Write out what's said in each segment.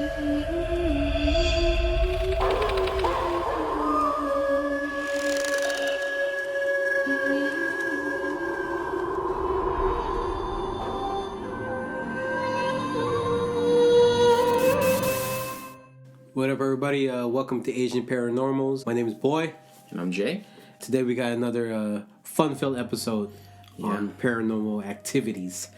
What up, everybody? Welcome to Asian Paranormals. My name is Boy. And I'm Jay. Today we got another fun-filled episode on paranormal activities.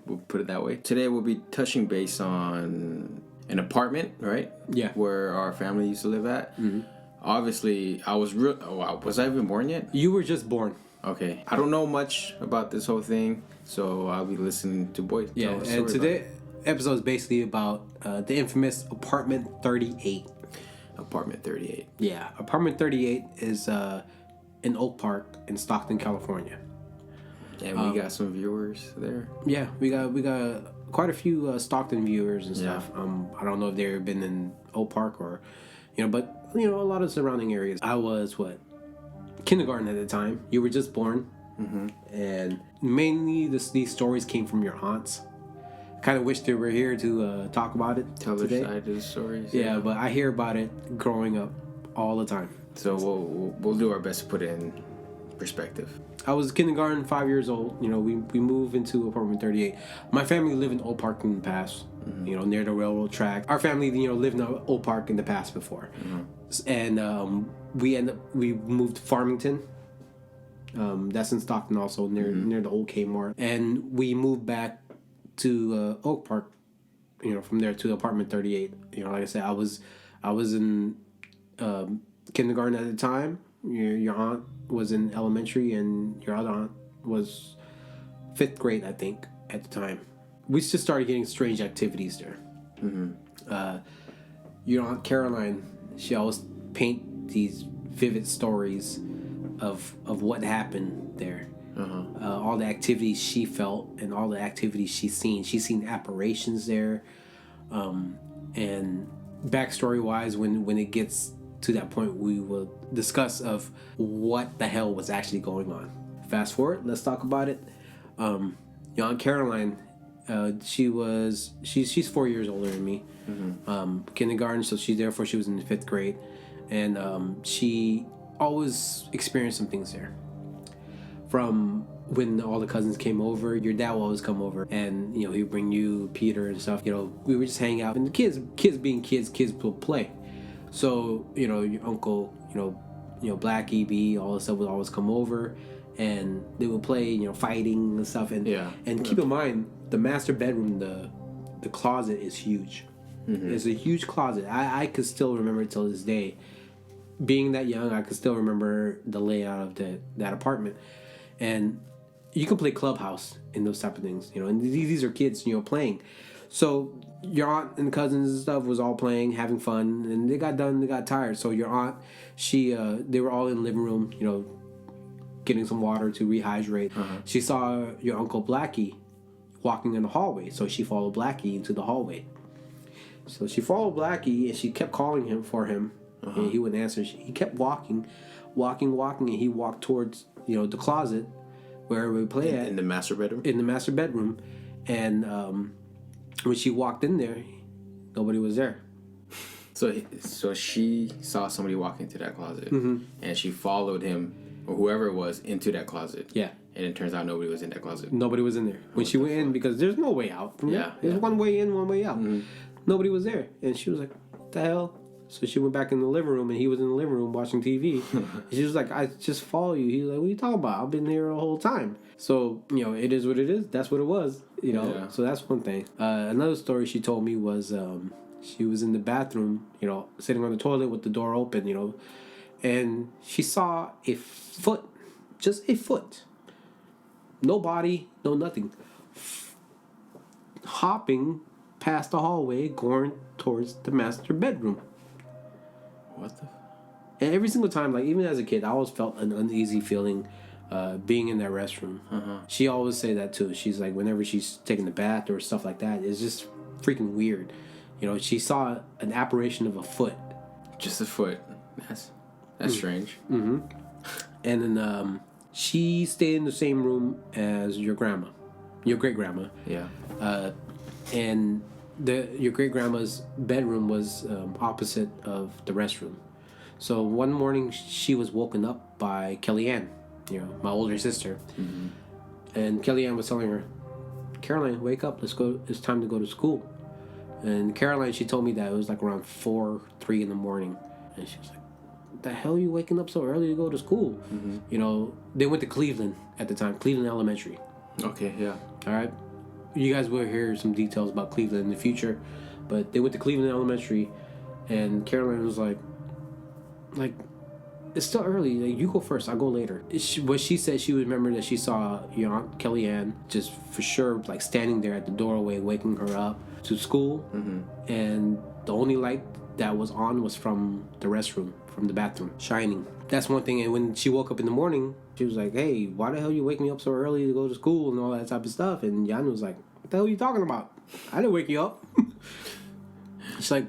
We'll put it that way. Today we'll be touching base on an apartment, right? Yeah. Where our family used to live at. Mm-hmm. Obviously, was I even born yet? You were just born. Okay. I don't know much about this whole thing, so I'll be listening to Boy. Yeah, and today episode is basically about the infamous Apartment 38. Apartment 38. Yeah, Apartment 38 is in Oak Park in Stockton, California. And we got some viewers there. Yeah, we got quite a few Stockton viewers and stuff. Yeah. I don't know if they've been in Oak Park or, but a lot of surrounding areas. I was kindergarten at the time. You were just born, and mainly these stories came from your aunts. Kind of wish they were here to talk about it Tell today. their side of the stories. Yeah, but I hear about it growing up all the time. So we'll do our best to put it in perspective. I was kindergarten, 5 years old. We moved into Apartment 38. My family lived in Oak Park in the past, near the railroad track. Our family, lived in Oak Park in the past before. And we moved to Farmington. That's in Stockton also, near the old Kmart. And we moved back to Oak Park, from there to Apartment 38. Like I said, I was in kindergarten at the time. Your aunt was in elementary, and your other aunt was 5th grade, I think, at the time. We just started getting strange activities there. Your Aunt Caroline, she always paint these vivid stories of what happened there. All the activities she felt and all the activities she's seen. She's seen apparitions there. And backstory-wise, when it gets to that point, we will discuss of what the hell was actually going on. Fast forward, let's talk about it. Your Aunt Caroline, she's 4 years older than me. Kindergarten, so she was in the 5th grade. And she always experienced some things there. From when all the cousins came over, your dad will always come over, and he'd bring you Peter and stuff. We would just hang out, and the kids being kids will play. So your uncle, Blackie B, all this stuff would always come over, and they would play, fighting and stuff. And keep in mind, the master bedroom, the closet is huge. It's a huge closet. I could still remember it till this day. Being that young, I could still remember the layout of that apartment. And you can play clubhouse in those type of things, and these are kids, playing. So your aunt and cousins and stuff was all playing, having fun, and they got done, they got tired. So your aunt, they were all in the living room, getting some water to rehydrate. She saw your Uncle Blackie walking in the hallway, so she followed Blackie into the hallway. So she followed Blackie, and she kept calling him for him, and he wouldn't answer. He kept walking, and he walked towards the closet where we play at. In the master bedroom? In the master bedroom. And when she walked in there, nobody was there. So she saw somebody walk into that closet, and she followed him, or whoever it was, into that closet. Yeah. And it turns out nobody was in that closet. Nobody was in there. When she went in, because there's no way out from there. There's one way in, one way out. Nobody was there. And she was like, what the hell? So she went back in the living room, and he was in the living room watching TV. And she was like, I just follow you. He was like, what are you talking about? I've been here the whole time. So, it is what it is. That's what it was, So that's one thing. Another story she told me was she was in the bathroom, sitting on the toilet with the door open, and she saw a foot, just a foot. No body, no nothing. Hopping past the hallway, going towards the master bedroom. What the? And every single time, even as a kid, I always felt an uneasy feeling being in that restroom. She always say that too. She's like, whenever she's taking the bath or stuff like that, it's just freaking weird. She saw an apparition of a foot. Just a foot. That's strange. And then she stayed in the same room as your grandma, your great grandma. Yeah. And your great grandma's bedroom was opposite of the restroom. So one morning she was woken up by Kellyanne, my older sister, and Kellyanne was telling her, "Caroline, wake up, let's go. It's time to go to school." And Caroline, she told me that it was like around 3 in the morning, and she was like, "The hell are you waking up so early to go to school?" They went to Cleveland at the time, Cleveland Elementary. Okay, yeah. All right. You guys will hear some details about Cleveland in the future, but they went to Cleveland Elementary, and Caroline was like, it's still early. Like, you go first. I'll go later. What she said, she remembered that she saw your Aunt Kellyanne just for sure, like standing there at the doorway, waking her up to school, and the only light that was on was from the restroom, from the bathroom, shining. That's one thing. And when she woke up in the morning, she was like, "Hey, why the hell you wake me up so early to go to school and all that type of stuff?" And Jan was like, "What the hell are you talking about? I didn't wake you up." She's like,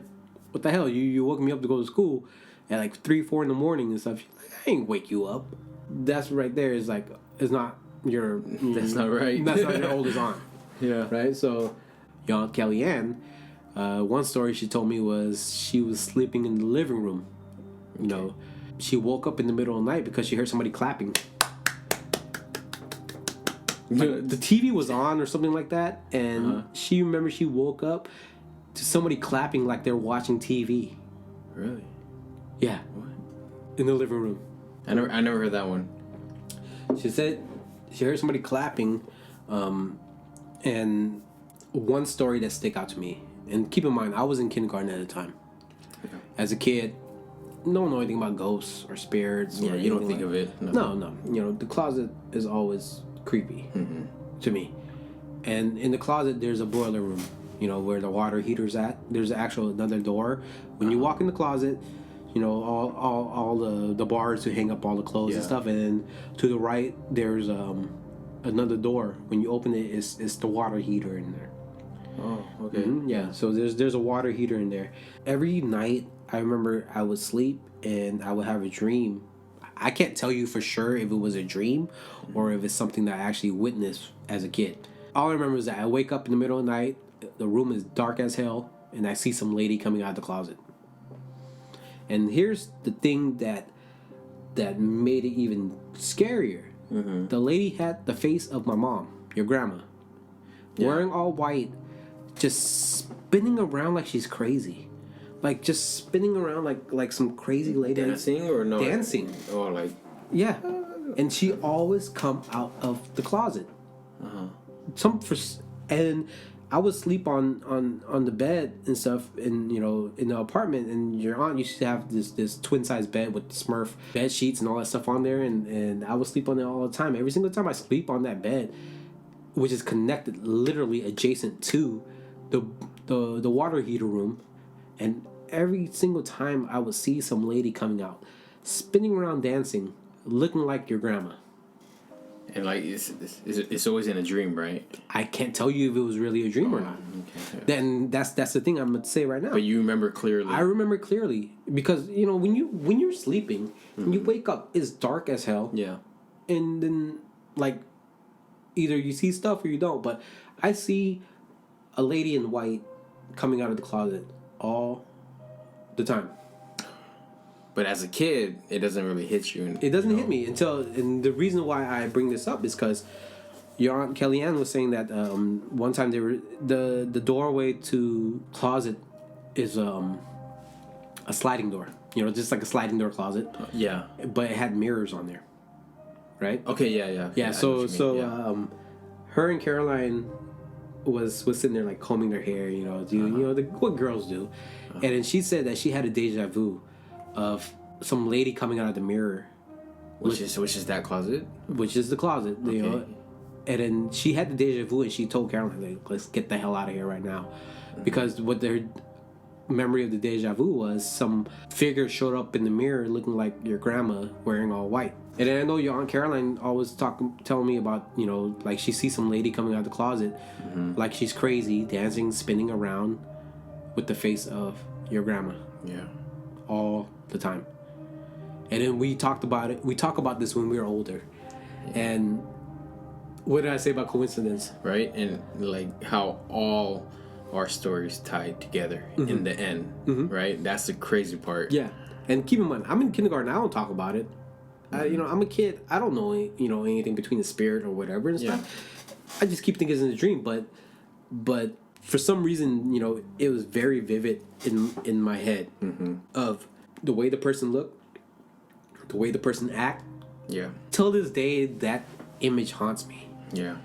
"What the hell? You woke me up to go to school at like 3-4 in the morning and stuff." She's like, "I ain't wake you up." That's right there is like, it's not your... That's not right. That's not your oldest aunt. Yeah. Right? So, your Aunt Kellyanne, one story she told me was she was sleeping in the living room. She woke up in the middle of the night because she heard somebody clapping. Like, the TV was on or something like that, and she woke up to somebody clapping like they're watching TV. Really? Yeah. What? In the living room. I never heard that one. She said she heard somebody clapping, and one story that stuck out to me. And keep in mind, I was in kindergarten at the time. Okay. As a kid, don't know anything about ghosts or spirits. Yeah, you don't think of it. No. The closet is always creepy to me. And in the closet, there's a boiler room, where the water heater's at. There's actually another door. When you walk in the closet, all the bars to hang up all the clothes and stuff. And then to the right, there's another door. When you open it, it's the water heater in there. Oh, okay. Yeah, so there's a water heater in there. Every night, I remember I would sleep and I would have a dream. I can't tell you for sure if it was a dream or if it's something that I actually witnessed as a kid. All I remember is that I wake up in the middle of the night, the room is dark as hell, and I see some lady coming out of the closet. And here's the thing that made it even scarier. The lady had the face of my mom, your grandma, wearing all white, just spinning around like she's crazy. Like, just spinning around like some crazy lady. Dancing or no? Dancing. Or like... Yeah. And she always come out of the closet. And I would sleep on the bed and stuff in the apartment, and your aunt used to have this twin size bed with Smurf bed sheets and all that stuff on there, and I would sleep on it all the time. Every single time I sleep on that bed, which is connected literally adjacent to the water heater room, and every single time I would see some lady coming out, spinning around dancing, looking like your grandma. And like it's always in a dream, right? I can't tell you if it was really a dream or not. Okay. Then that's the thing I'm gonna say right now. But you remember clearly. I remember clearly because when you're sleeping and you wake up, it's dark as hell. Yeah. And then like either you see stuff or you don't. But I see a lady in white coming out of the closet all the time. But as a kid, it doesn't really hit you. It doesn't hit me and the reason why I bring this up is because your Aunt Kellyanne was saying that one time they were the doorway to closet is a sliding door, just like a sliding door closet. Yeah. But it had mirrors on there, right? Okay. Yeah. Yeah. So her and Caroline was sitting there like combing their hair, what girls do, and then she said that she had a deja vu of some lady coming out of the mirror, which is that closet, which is the closet, and then she had the deja vu and she told Caroline, like, let's get the hell out of here right now, because what their memory of the deja vu was some figure showed up in the mirror looking like your grandma wearing all white. And then I know your Aunt Caroline always telling me about, like she sees some lady coming out of the closet, like she's crazy, dancing, spinning around with the face of your grandma. Yeah. All the time. And then we talked about it. We talk about this when we were older. Yeah. And what did I say about coincidence? Right? And like how all our stories tied together in the end, right? That's the crazy part. Yeah, and keep in mind, I'm in kindergarten. I don't talk about it. I'm a kid. I don't know, anything between the spirit or whatever and stuff. I just keep thinking it's in a dream, but for some reason, it was very vivid in my head of the way the person looked, the way the person act. Yeah. Till this day, that image haunts me. Yeah.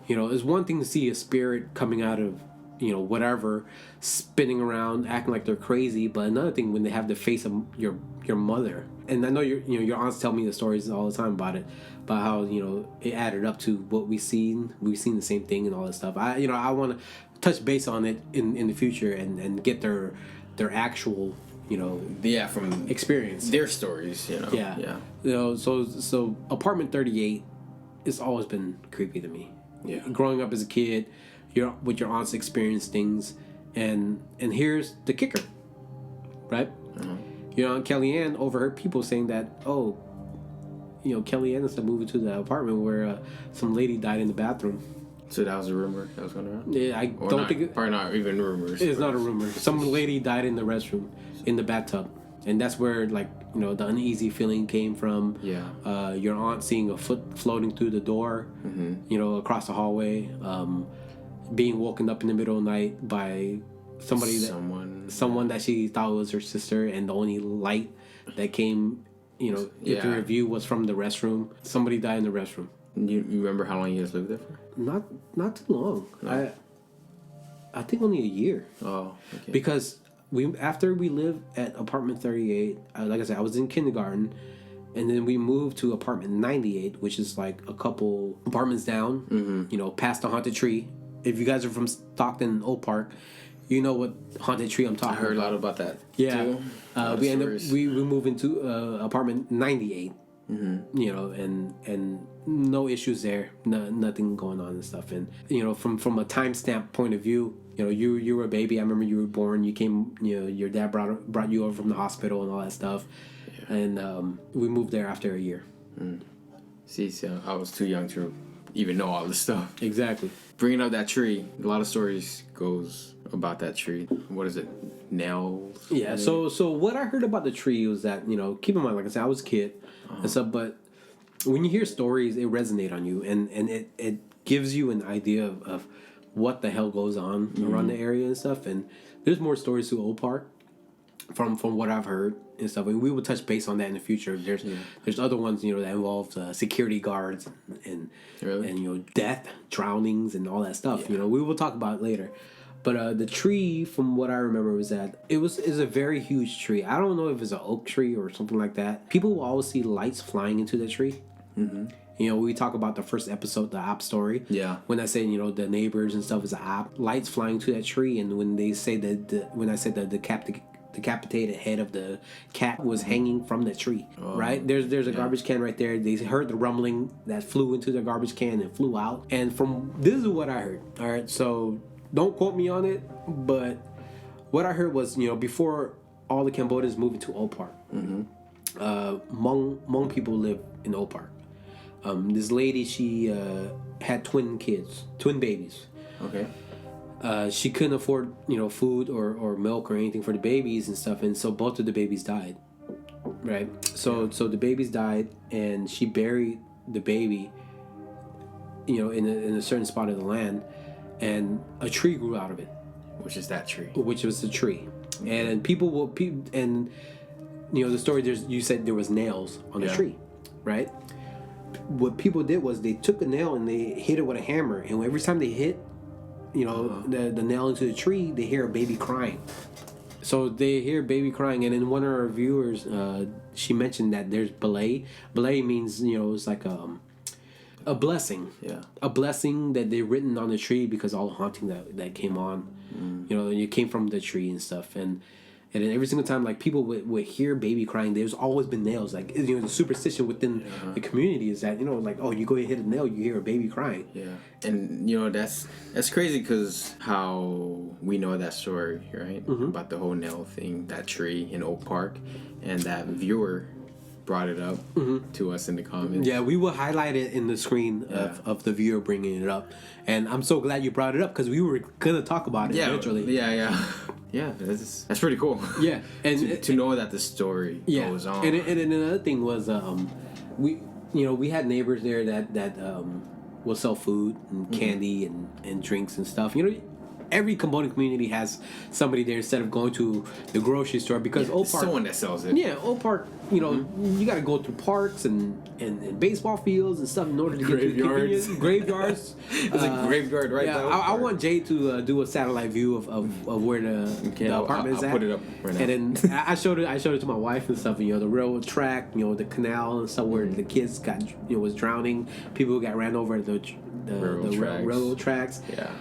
It's one thing to see a spirit coming out of, whatever, spinning around, acting like they're crazy, but another thing when they have the face of your mother. And I know your aunts tell me the stories all the time about it, about how it added up to what we've seen. We've seen the same thing and all that stuff. I want to touch base on it in the future and get their actual from experience, their stories. So apartment 38, it's always been creepy to me. Yeah. Growing up as a kid, with your aunts experienced things, and here's the kicker, right? Kellyanne overheard people saying that, Kellyanne is moving to the apartment where some lady died in the bathroom. So that was a rumor that was going around? Yeah, I don't think probably not even rumors. It's not a rumor. Some lady died in the restroom, in the bathtub, and that's where the uneasy feeling came from. Yeah. Your aunt seeing a foot floating through the door, across the hallway, being woken up in the middle of the night by someone that she thought was her sister, and the only light that came, into her view was from the restroom. Somebody died in the restroom. You remember how long you guys lived there for? Not too long. No. I think only a year. Oh, okay. Because after we lived at apartment 38, like I said, I was in kindergarten, and then we moved to apartment 98, which is like a couple apartments down, past the haunted tree. If you guys are from Stockton, Oak Park, you know what haunted tree I'm talking about. I heard a lot about that. Yeah. Too. We moved into apartment 98. And no issues there, nothing going on and stuff. And from a timestamp point of view, you were a baby. I remember you were born. You came. Your dad brought you over from the hospital and all that stuff. Yeah. And we moved there after a year. See, so I was too young to even know all this stuff. Exactly. Bringing up that tree, a lot of stories goes about that tree. What is it? Nails? Yeah. So what I heard about the tree was that keep in mind, like I said, I was a kid and stuff, but when you hear stories, it resonate on you, and it gives you an idea of what the hell goes on around the area and stuff. And there's more stories to Old Park from what I've heard and stuff. And we will touch base on that in the future. There's other ones that involve security guards and death, drownings, and all that stuff. We will talk about it later. But the tree, from what I remember, was that is a very huge tree. I don't know if it's an oak tree or something like that. People will always see lights flying into the tree. We talk about the first episode, the op story. Yeah. When I say the neighbors and stuff is an op, lights flying to that tree, and when they say when I said the decapitated head of the cat was hanging from the tree, right? There's a garbage can right there. They heard the rumbling that flew into the garbage can and flew out. And this is what I heard. All right, so. Don't quote me on it, but what I heard was, before all the Cambodians moved into Old Park, Hmong people live in Old Park. This lady, she had twin babies. Okay. She couldn't afford, food or milk or anything for the babies and stuff, and so both of the babies died. Right. So the babies died, and she buried the baby, in a certain spot of the land. And a tree grew out of it, which is that tree. Which was the tree, and the story. You said there was nails on the tree, right? What people did was they took a nail and they hit it with a hammer, and every time they hit, the nail into the tree, they hear a baby crying. So they hear baby crying, and then one of our viewers, she mentioned that there's belay. Belay means it's like a blessing. Yeah. A blessing that they've written on the tree because all the haunting that came on, it came from the tree and stuff. And then every single time, like, people would hear baby crying, there's always been nails. Like, the superstition within the community is that, you go and hit a nail, you hear a baby crying. Yeah. And, that's crazy because how we know that story, right? About the whole nail thing, that tree in Oak Park. And that viewer brought it up to us in the comments. Yeah, we will highlight it in the screen of the viewer bringing it up. And I'm so glad you brought it up because we were going to talk about it eventually. Yeah, that's pretty cool. Yeah. And to know that the story goes on. And another thing was we had neighbors there that will sell food and candy and drinks and stuff. You know, every Cambodian community has somebody there instead of going to the grocery store because Oak Park, someone that sells it. Yeah, Oak Park. You know, you got to go through parks and baseball fields and stuff in order to get to graveyards. It's a graveyard right now. I want Jay to do a satellite view of where the apartment is at. I'll put it up right now. And then I showed it to my wife and stuff. You know, the railroad track. You know, the canal and stuff where the kids got was drowning. People who got ran over at the railroad tracks. Yeah.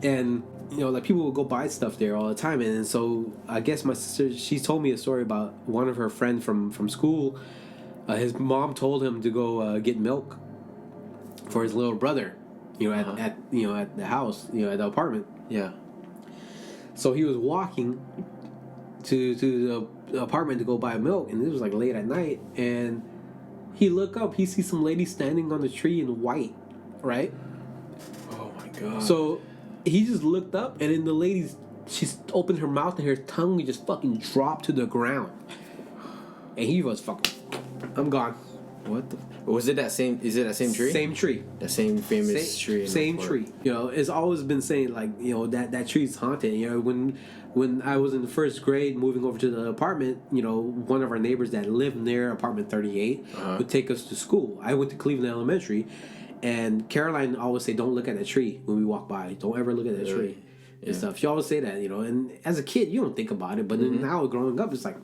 And you know, like people would go buy stuff there all the time, and so I guess my sister, she told me a story about one of her friends from school. His mom told him to go get milk for his little brother, you know, at the house, you know, at the apartment. Yeah. So he was walking to the apartment to go buy milk, and it was like late at night, and he looked up, he sees some lady standing on the tree in white, right? Oh my god. So he just looked up, and then the lady, she opened her mouth, and her tongue just fucking dropped to the ground. And he was fucking, I'm gone. What the? Was it that same? Is it that same tree? Same tree. That same famous tree. Same tree. You know, it's always been saying like, you know, that tree's haunted. You know, when I was in the first grade, moving over to the apartment, you know, one of our neighbors that lived near apartment 38 would take us to school. I went to Cleveland Elementary. And Caroline always say, "Don't look at that tree when we walk by. Don't ever look at that tree and stuff." She always say that, you know. And as a kid, you don't think about it, but then now growing up, it's like,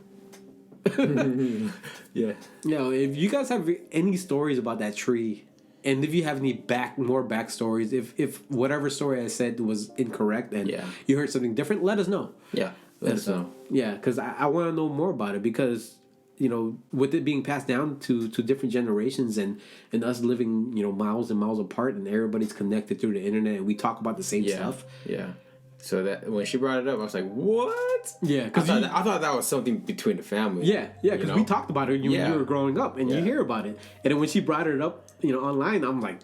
yeah. You know, if you guys have any stories about that tree, and if you have any more backstories, if whatever story I said was incorrect and you heard something different, let us know. Yeah, let us know. Yeah, because I want to know more about it because, you know, with it being passed down to different generations and us living, you know, miles and miles apart and everybody's connected through the internet and we talk about the same stuff. Yeah. So that when she brought it up, I was like, "What?" Yeah, because I thought that was something between the family. Yeah, because we talked about it when you were growing up, and you hear about it. And then when she brought it up, you know, online, I'm like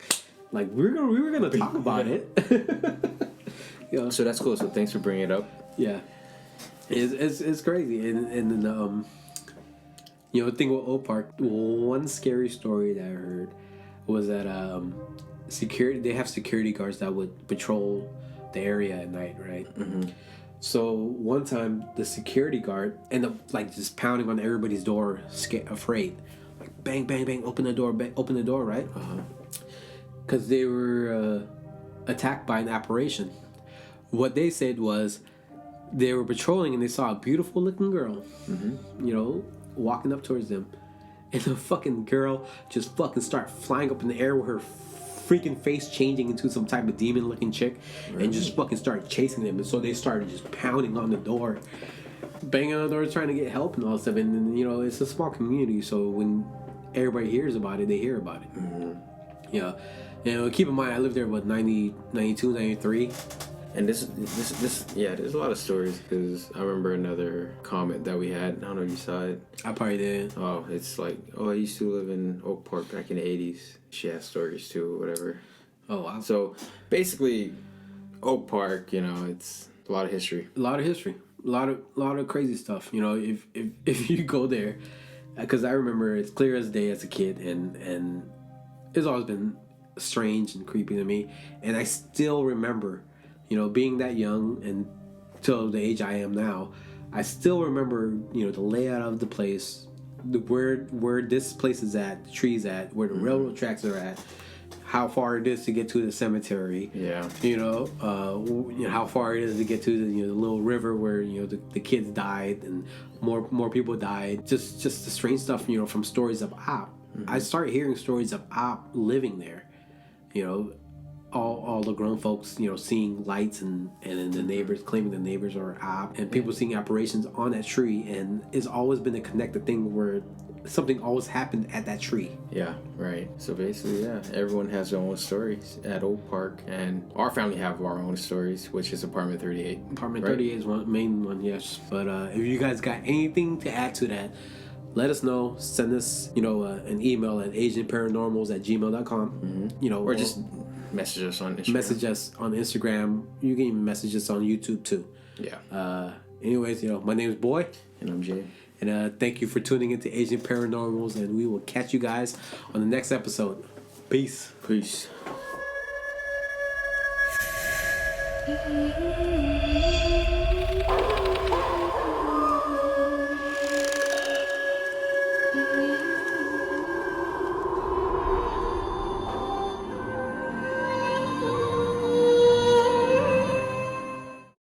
we were gonna talk about it. Yeah. So that's cool. So thanks for bringing it up. Yeah, it's crazy, and then you know, the thing with Oak Park, one scary story that I heard was that they have security guards that would patrol the area at night, right? So one time the security guard ended up like just pounding on everybody's door, afraid, like bang bang bang, open the door, right? Because they were attacked by an apparition. What they said was they were patrolling and they saw a beautiful looking girl, you know, walking up towards them, and the fucking girl just fucking start flying up in the air with her freaking face changing into some type of demon looking chick and just fucking started chasing them. And so they started just pounding on the door, banging on the door, trying to get help and all that stuff. And you know, it's a small community, so when everybody hears about it, they hear about it. Yeah. You know, keep in mind I lived there about 90, 92, 93. And this there's a lot of stories because I remember another comment that we had. I don't know if you saw it. I probably did. Oh, it's like, I used to live in Oak Park back in the 80s. She has stories too, whatever. Oh, wow. So basically, Oak Park, you know, it's a lot of history. A lot of history. A lot of crazy stuff. You know, if you go there, because I remember it's clear as day as a kid, and it's always been strange and creepy to me. And I still remember, you know, being that young and till the age I am now, I still remember, you know, the layout of the place, where this place is at, the trees at, where the railroad tracks are at, how far it is to get to the cemetery. Yeah. You know, how far it is to get to the little river where, you know, the kids died and more people died. Just the strange stuff, you know, from stories of Op. I started hearing stories of Op living there. You know, all the grown folks, you know, seeing lights and then the neighbors claiming the neighbors are Op, and people seeing apparitions on that tree, and it's always been a connected thing where something always happened at that tree. Yeah, right. So basically, everyone has their own stories at Oak Park, and our family have our own stories, which is apartment 38. Apartment 38 is one main one, yes. But if you guys got anything to add to that, let us know. Send us, an email at asianparanormals@gmail.com. Or just message us on Instagram. Message us on Instagram. You can even message us on YouTube too. Yeah. Anyways, my name is Boy. And I'm Jay. And thank you for tuning into Asian Paranormals. And we will catch you guys on the next episode. Peace. Peace.